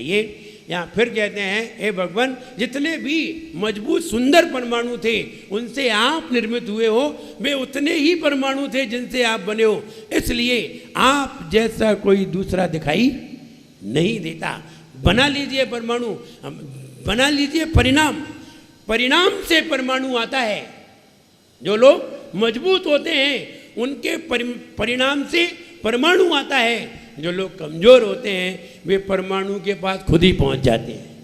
चाहिए। यहाँ फिर कहते हैं, हे भगवान, जितने भी मजबूत सुंदर परमाणु थे उनसे आप निर्मित हुए हो, वे उतने ही परमाणु थे जिनसे आप बने हो, इसलिए आप जैसा कोई दूसरा दिखाई नहीं देता। बना लीजिए परमाणु, बना लीजिए परिणाम, परिणाम से परमाणु आता है। जो लोग मजबूत होते हैं उनके परिणाम से परमाणु आता है। जो लोग कमजोर होते हैं वे परमाणु के पास खुद ही पहुंच जाते हैं।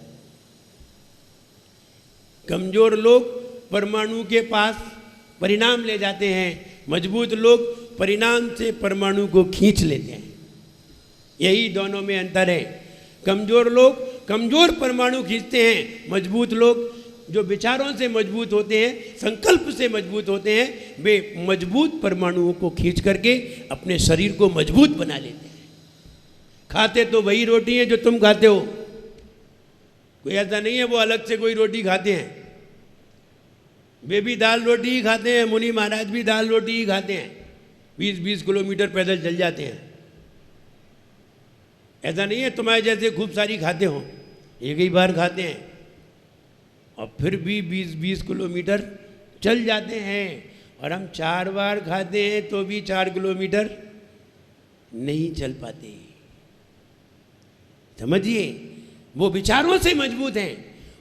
कमजोर लोग परमाणु के पास परिणाम ले जाते हैं, मजबूत लोग परिणाम से परमाणु को खींच लेते हैं। यही दोनों में अंतर है। कमजोर लोग कमजोर परमाणु खींचते हैं, मजबूत लोग जो विचारों से मजबूत होते हैं, संकल्प से मजबूत होते हैं, वे मजबूत परमाणुओं को खींच करके अपने शरीर को मजबूत बना लेते हैं। खाते तो वही रोटी है जो तुम खाते हो, कोई ऐसा नहीं है वो अलग से कोई रोटी खाते हैं। वे भी दाल रोटी ही खाते हैं, मुनि महाराज भी दाल रोटी ही खाते हैं, 20-20 किलोमीटर पैदल चल जाते हैं। ऐसा नहीं है तुम्हारे जैसे खूब सारी खाते हो, एक ही बार खाते हैं और फिर भी 20-20 किलोमीटर चल जाते हैं। और हम 4 बार खाते हैं तो भी 4 किलोमीटर नहीं चल पाते। समझिए, वो विचारों से मजबूत हैं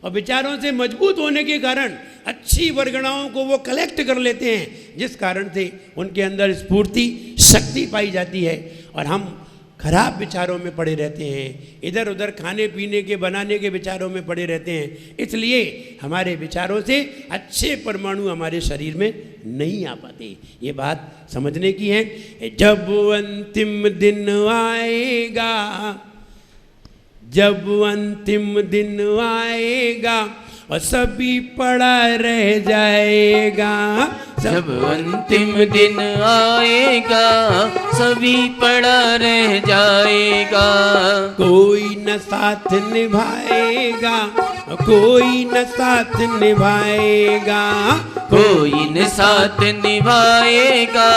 और विचारों से मजबूत होने के कारण अच्छी वर्गणाओं को वो कलेक्ट कर लेते हैं, जिस कारण से उनके अंदर स्फूर्ति शक्ति पाई जाती है। और हम खराब विचारों में पड़े रहते हैं, इधर उधर खाने पीने के बनाने के विचारों में पड़े रहते हैं, इसलिए हमारे विचारों से अच्छे परमाणु हमारे शरीर में नहीं आ पाते। ये बात समझने की है। जब अंतिम दिन आएगा, जब अंतिम दिन आएगा और सभी पड़ा रह जाएगा, जब अंतिम दिन आएगा सभी पड़ा रह जाएगा। कोई न साथ निभाएगा, कोई न साथ निभाएगा, कोई न साथ निभाएगा,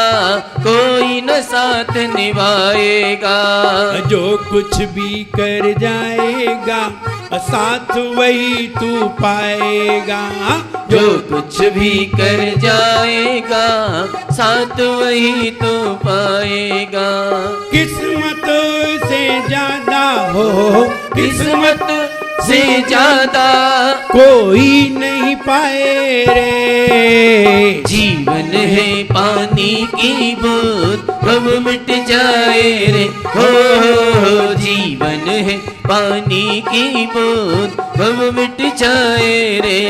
कोई न साथ निभाएगा। जो कुछ भी कर जाएगा साथ वही तू पाएगा, जो कुछ भी कर जाएगा साथ वही तू पाएगा। किस्मत से ज्यादा हो, किस्मत से ज्यादा कोई नहीं पाए रे। जीवन है पानी की बूंद कब मिट जाए रे, हो जीवन है पानी की बूंद कब मिट जाए रे।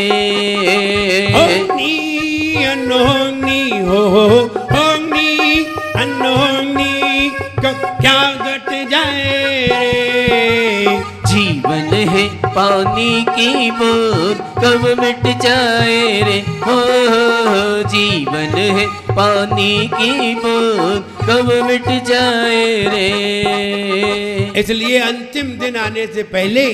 होनी अनहोनी हो, होनी अनहोनी कब क्या घट जाए रे। जीवन है पानी की बूंद कब मिट जाए रे, हो जीवन है पानी की बूंद कब मिट जाए रे। इसलिए अंतिम दिन आने से पहले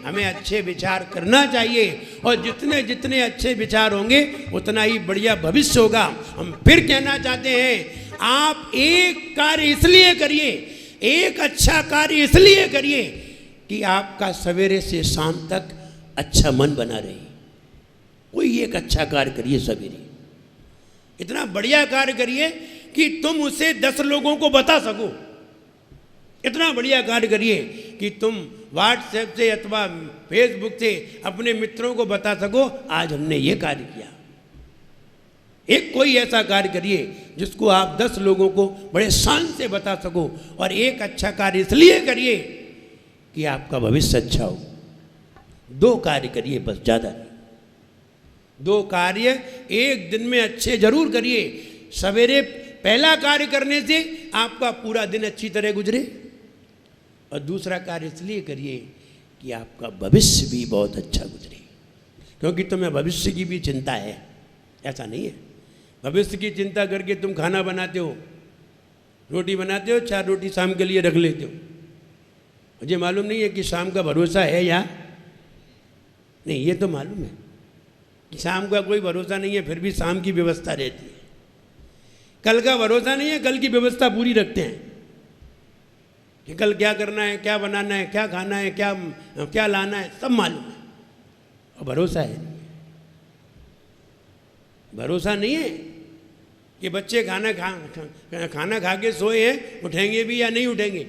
हमें अच्छे विचार करना चाहिए और जितने जितने अच्छे विचार होंगे उतना ही बढ़िया भविष्य होगा। हम फिर कहना चाहते हैं, आप एक कार्य इसलिए करिए, एक अच्छा कार्य इसलिए करिए कि आपका सवेरे से शाम तक अच्छा मन बना रहे। कोई एक अच्छा कार्य करिए सवेरे, इतना बढ़िया कार्य करिए कि तुम उसे 10 लोगों को बता सको। इतना बढ़िया कार्य करिए कि तुम व्हाट्सएप से अथवा फेसबुक से अपने मित्रों को बता सको, आज हमने ये कार्य किया। एक कोई ऐसा कार्य करिए जिसको आप 10 लोगों को बड़े शान से बता सको। और एक अच्छा कार्य इसलिए करिए कि आपका भविष्य अच्छा हो। 2 कार्य करिए बस, ज़्यादा नहीं। 2 कार्य एक दिन में अच्छे जरूर करिए। सवेरे पहला कार्य करने से आपका पूरा दिन अच्छी तरह गुजरे और दूसरा कार्य इसलिए करिए कि आपका भविष्य भी बहुत अच्छा गुजरे, क्योंकि तुम्हें भविष्य की भी चिंता है। ऐसा नहीं है भविष्य की चिंता करके तुम खाना बनाते हो, रोटी बनाते हो, 4 रोटी शाम के लिए रख लेते हो। मुझे मालूम नहीं है कि शाम का भरोसा है या नहीं, ये तो मालूम है कि शाम का कोई भरोसा नहीं है, फिर भी शाम की व्यवस्था रहती है। कल का भरोसा नहीं है, कल की व्यवस्था पूरी रखते हैं। कि कल क्या करना है, क्या बनाना है, क्या खाना है, क्या क्या लाना है, सब मालूम है। और भरोसा है, भरोसा नहीं है कि बच्चे खाना खा के सोए हैं, उठेंगे भी या नहीं उठेंगे,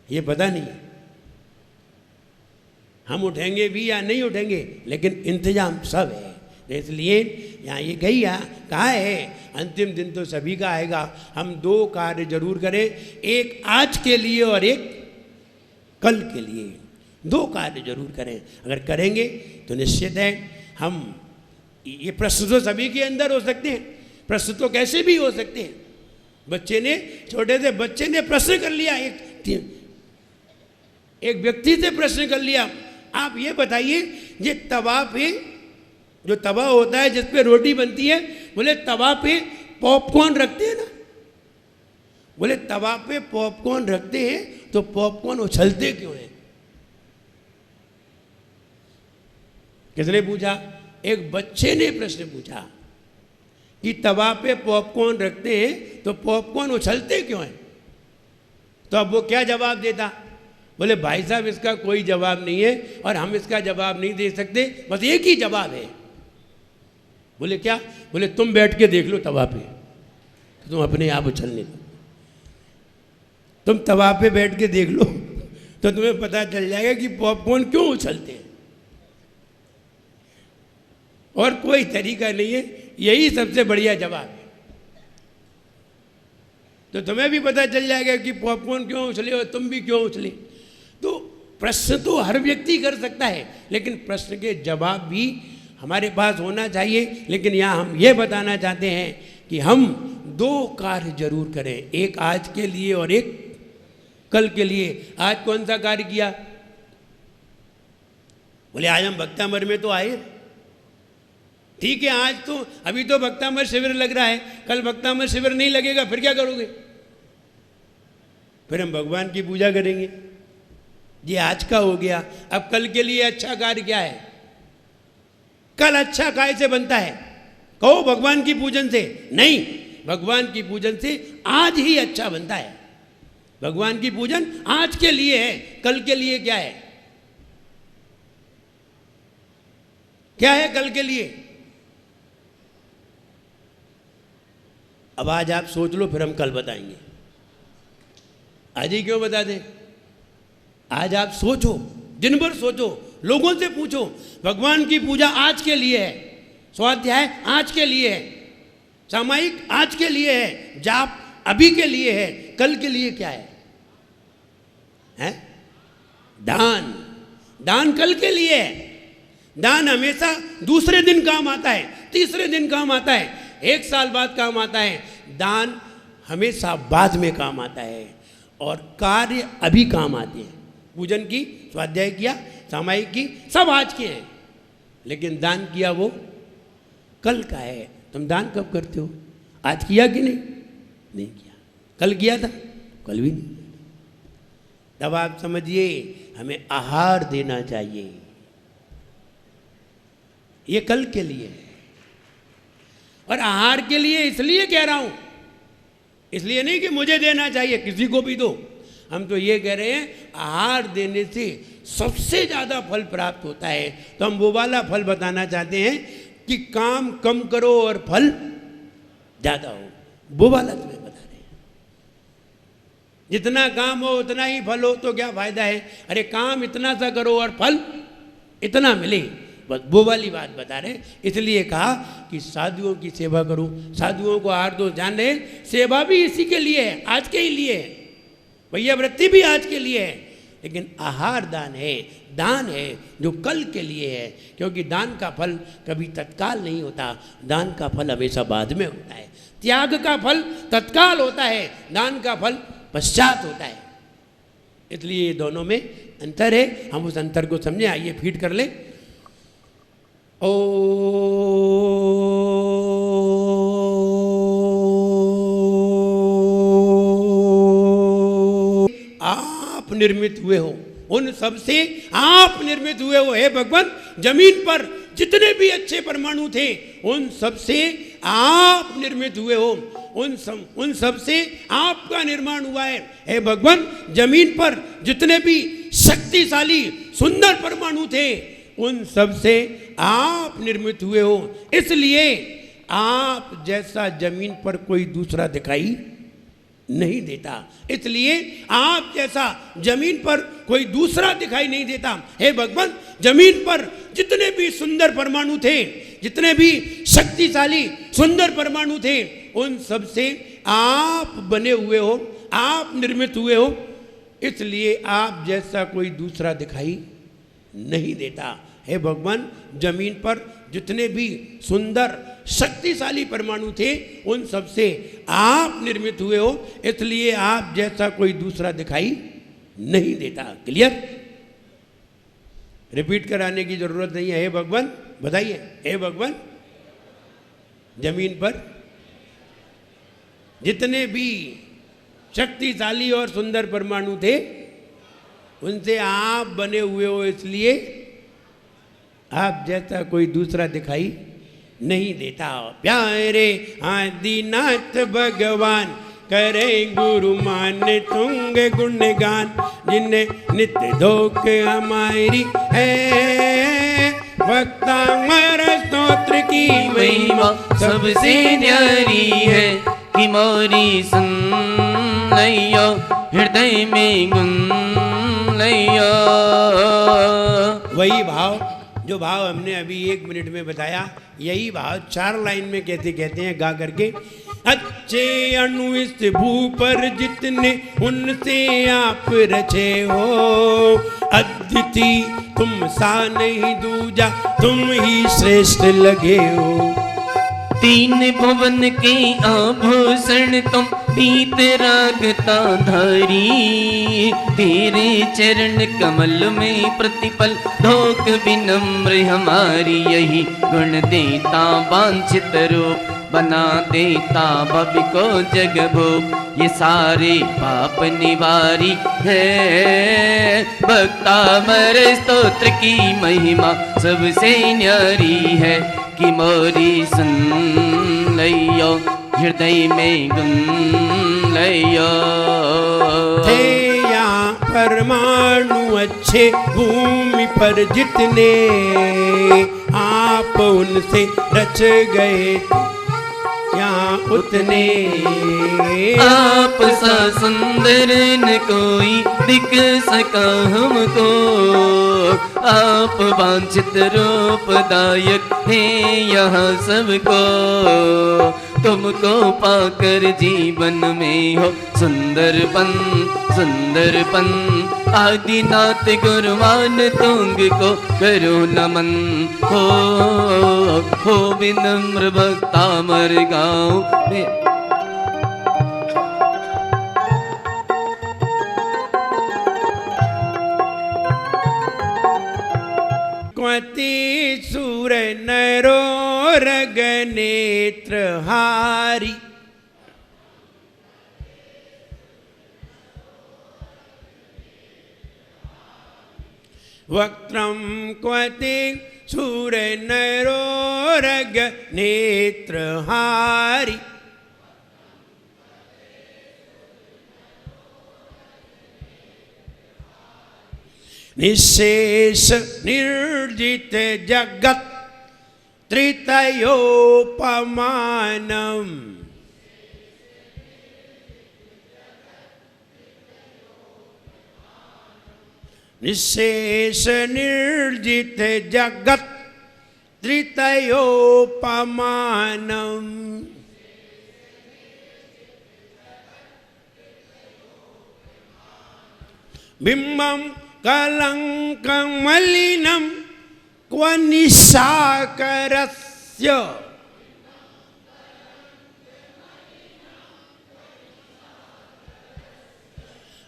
ये पता नहीं है। हम उठेंगे भी या नहीं उठेंगे, लेकिन इंतजाम सब है। इसलिए यहाँ ये कहा है अंतिम दिन तो सभी का आएगा। हम 2 कार्य जरूर करें, एक आज के लिए और एक कल के लिए। 2 कार्य जरूर करें। अगर करेंगे तो निश्चित है हम, ये प्रश्न तो सभी के अंदर हो सकते हैं, प्रश्न तो कैसे भी हो सकते हैं। बच्चे ने, छोटे से बच्चे ने प्रश्न कर लिया, एक व्यक्ति से प्रश्न कर लिया, आप ये बताइए ये तवा पे, जो तवा होता है जिस पे रोटी बनती है, बोले तवा पे पॉपकॉर्न रखते हैं ना, बोले तवा पे पॉपकॉर्न रखते हैं तो पॉपकॉर्न उछलते क्यों हैं? किसने पूछा? एक बच्चे ने प्रश्न पूछा कि तवा पे पॉपकॉर्न रखते हैं तो पॉपकॉर्न उछलते क्यों हैं? तो अब वो क्या जवाब देता? बोले भाई साहब इसका कोई जवाब नहीं है और हम इसका जवाब नहीं दे सकते, बस एक ही जवाब है। बोले क्या? बोले तुम बैठ के देख लो तवा पे, तो तुम अपने आप उछलने दो। तुम तवा पे बैठ के देख लो तो तुम्हें पता चल जाएगा कि पॉपकॉर्न क्यों उछलते हैं। और कोई तरीका नहीं है, यही सबसे बढ़िया जवाब है। तो तुम्हें भी पता चल जाएगा कि पॉपकॉर्न क्यों उछले और तुम भी क्यों उछले। तो प्रश्न तो हर व्यक्ति कर सकता है, लेकिन प्रश्न के जवाब भी हमारे पास होना चाहिए। लेकिन यहाँ हम ये बताना चाहते हैं कि हम 2 कार्य जरूर करें, एक आज के लिए और एक कल के लिए। आज कौन सा कार्य किया? बोले आज हम भक्तामर में तो आए। ठीक है, आज तो अभी तो भक्तामर शिविर लग रहा है, कल भक्तामर शिविर नहीं लगेगा, फिर क्या करोगे? फिर हम भगवान की पूजा करेंगे। ये आज का हो गया। अब कल के लिए अच्छा कार्य क्या है? कल अच्छा काय से बनता है? कहो भगवान की पूजन से नहीं, भगवान की पूजन से आज ही अच्छा बनता है। भगवान की पूजन आज के लिए है, कल के लिए क्या है? क्या है कल के लिए? अब आज आप सोच लो, फिर हम कल बताएंगे। आज ही क्यों बता दें? आज आप सोचो, दिन भर सोचो, लोगों से पूछो। भगवान की पूजा आज के लिए है, स्वाध्याय आज के लिए है, सामायिक आज के लिए है, जाप अभी के लिए है, कल के लिए क्या है? हैं? दान, दान कल के लिए है। दान हमेशा दूसरे दिन काम आता है, तीसरे दिन काम आता है, 1 साल बाद काम आता है। दान हमेशा बाद में काम आता है और कार्य अभी काम आते हैं। पूजन की, स्वाध्याय किया, सामायिक की, सब आज के हैं, लेकिन दान किया वो कल का है। तुम दान कब करते हो? आज किया कि नहीं? नहीं किया। कल किया था? कल भी नहीं। तब आप समझिए हमें आहार देना चाहिए, ये कल के लिए है। और आहार के लिए इसलिए कह रहा हूं, इसलिए नहीं कि मुझे देना चाहिए, किसी को भी दो। हम तो ये कह रहे हैं आहार देने से सबसे ज़्यादा फल प्राप्त होता है। तो हम वो वाला फल बताना चाहते हैं कि काम कम करो और फल ज़्यादा हो, वो वाला तुम्हें बता रहे हैं। जितना काम हो उतना ही फल हो तो क्या फायदा है? अरे काम इतना सा करो और फल इतना मिले, बस वो वाली बात बता रहे। इसलिए कहा कि साधुओं की सेवा करो, साधुओं को आहार दो। जान रहे सेवा भी इसी के लिए है, आज के ही लिए है, भैया वृत्ति भी आज के लिए है, लेकिन आहार दान है, दान है जो कल के लिए है। क्योंकि दान का फल कभी तत्काल नहीं होता, दान का फल हमेशा बाद में होता है। त्याग का फल तत्काल होता है, दान का फल पश्चात होता है। इसलिए ये दोनों में अंतर है, हम उस अंतर को समझें। आइए फीड कर ले। आप निर्मित हुए हो, उन सब से आप निर्मित हुए हो। हे भगवान, जमीन पर जितने भी अच्छे परमाणु थे उन सब से आप निर्मित हुए हो। उन सब से आपका निर्माण हुआ है। हे भगवान, जमीन पर जितने भी शक्तिशाली सुंदर परमाणु थे उन सब से आप निर्मित हुए हो, इसलिए आप जैसा जमीन पर कोई दूसरा दिखाई नहीं देता, इसलिए आप जैसा जमीन पर कोई दूसरा दिखाई नहीं देता। हे भगवान, जमीन पर जितने भी सुंदर परमाणु थे, जितने भी शक्तिशाली सुंदर परमाणु थे, उन सब से आप बने हुए हो, आप निर्मित हुए हो, इसलिए आप जैसा कोई दूसरा दिखाई नहीं देता। हे भगवान, जमीन पर जितने भी सुंदर शक्तिशाली परमाणु थे उन सब से आप निर्मित हुए हो, इसलिए आप जैसा कोई दूसरा दिखाई नहीं देता। क्लियर? रिपीट कराने की जरूरत नहीं है। हे भगवान, बताइए। हे भगवान, जमीन पर जितने भी शक्तिशाली और सुंदर परमाणु थे उनसे आप बने हुए हो, इसलिए आप जैसा कोई दूसरा दिखाई नहीं देता। प्यारे आदिनाथ भगवान करें गुरु मान तुंग गुणगान, जिन्हें नित्य धोख हमारी है, भक्ता मर स्तोत्र की महिमा सबसे न्यारी है, कि मोरी सुन लैया हृदय में गुन लैया। वही भाव, जो भाव हमने अभी 1 मिनट में बताया, यही भाव 4 लाइन में कहते कहते हैं गा करके। अच्छे अणु इस भू पर जितने उनसे आप रचे हो, अद्वितीय तुम सा नहीं दूजा, तुम ही श्रेष्ठ लगे हो। 3 भुवन के आभूषण तुम पीत रागता धारी, तेरे चरण कमल में प्रतिपल धोक विनम्र हमारी, यही गुण देता वांछित रूप, बना देता भव को जग भोग, ये सारे पाप निवारी है, भक्ता मर स्तोत्र की महिमा सबसे न्यारी है, कि मोरी सुन लैयो हृदय में गुन लैयो। थे यहाँ परमाणु अच्छे भूमि पर जितने, आप उनसे रच गए यहाँ उतने, आप सा सुंदर न कोई दिख सका हमको, आप वांछित रूपदायक हैं यहाँ सबको, तुमको पाकर जीवन में हो सुंदरपन सुंदरपन, आदिनाथ गुरुमान तुंग को करो नमन, हो विनम्र भक्ता मर गाँव में। क्वति सूर नरो रग नेत्र हारी, वक्त्रम क्वति सूर नरो रग नेत्र हारी, निशेष निर्जित जगत त्रितयोपमानम, निशेष निर्जित जगत त्रितयोपमानम, बिंबम कलंकं मलिनं क्व निशाकरस्य,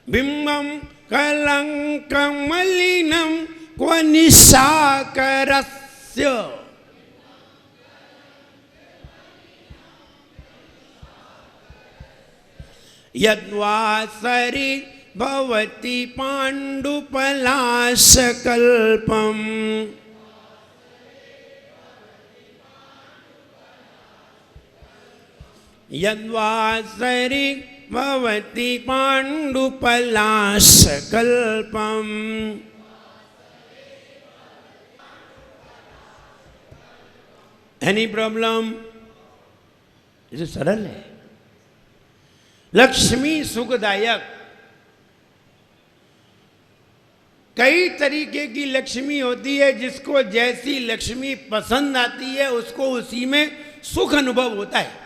बिंबं कलंकं मलिनं क्व निशाकरस्य, यद्वासरि भवति पाण्डुपलाशकल्पम्, यद्वासरि भवति पाण्डुपलाशकल्पम्। Any problem? ये सरल है। लक्ष्मी सुखदायक। कई तरीके की लक्ष्मी होती है, जिसको जैसी लक्ष्मी पसंद आती है उसको उसी में सुख अनुभव होता है।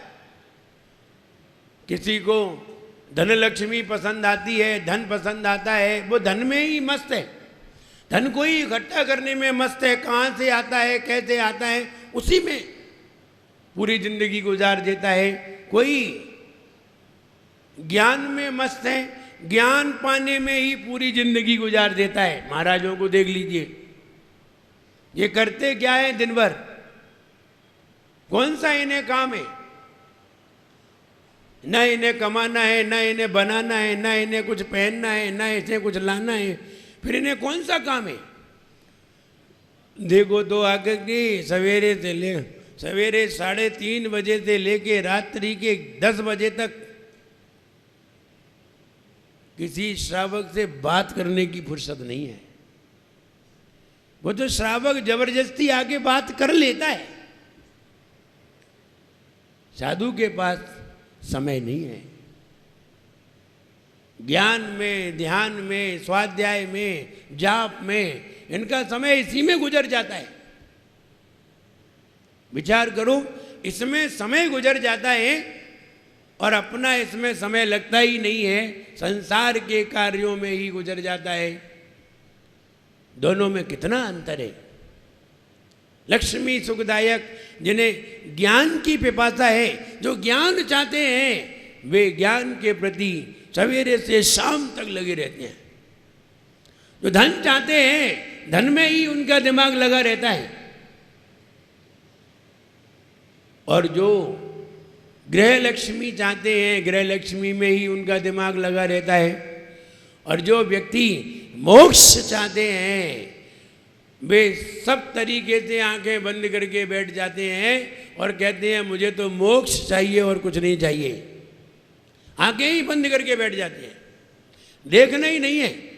किसी को धन लक्ष्मी पसंद आती है, धन पसंद आता है, वो धन में ही मस्त है, धन को ही इकट्ठा करने में मस्त है, कहाँ से आता है, कैसे आता है, उसी में पूरी जिंदगी गुजार देता है। कोई ज्ञान में मस्त है, ज्ञान पाने में ही पूरी जिंदगी गुजार देता है। महाराजों को देख लीजिए, ये करते क्या है दिन भर, कौन सा इन्हें काम है? न इन्हें कमाना है, न इन्हें बनाना है, न इन्हें कुछ पहनना है, न इसे कुछ लाना है, फिर इन्हें कौन सा काम है? देखो तो आगे की सवेरे 3:30 बजे से लेके रात्रि के 10 बजे तक किसी श्रावक से बात करने की फुर्सत नहीं है। वो तो श्रावक जबरदस्ती आके बात कर लेता है। साधु के पास समय नहीं है। ज्ञान में, ध्यान में, स्वाध्याय में, जाप में इनका समय इसी में गुजर जाता है। विचार करो, इसमें समय गुजर जाता है और अपना इसमें समय लगता ही नहीं है, संसार के कार्यों में ही गुजर जाता है। दोनों में कितना अंतर है। लक्ष्मी सुखदायक, जिन्हें ज्ञान की पिपासा है, जो ज्ञान चाहते हैं, वे ज्ञान के प्रति सवेरे से शाम तक लगे रहते हैं। जो धन चाहते हैं, धन में ही उनका दिमाग लगा रहता है। और जो गृह लक्ष्मी चाहते हैं, गृह लक्ष्मी में ही उनका दिमाग लगा रहता है। और जो व्यक्ति मोक्ष चाहते हैं, वे सब तरीके से आंखें बंद करके बैठ जाते हैं और कहते हैं मुझे तो मोक्ष चाहिए और कुछ नहीं चाहिए। आंखें ही बंद करके बैठ जाते हैं, देखना ही नहीं है,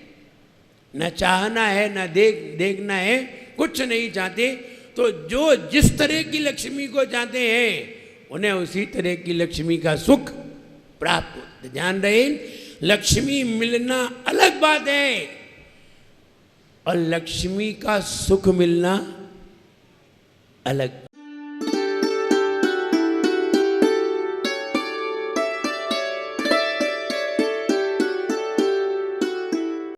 न चाहना है, न देखना है, कुछ नहीं चाहते। तो जो जिस तरह की लक्ष्मी को चाहते हैं, उन्हें उसी तरह की लक्ष्मी का सुख प्राप्त होता है। ध्यान रहे, लक्ष्मी मिलना अलग बात है और लक्ष्मी का सुख मिलना अलग।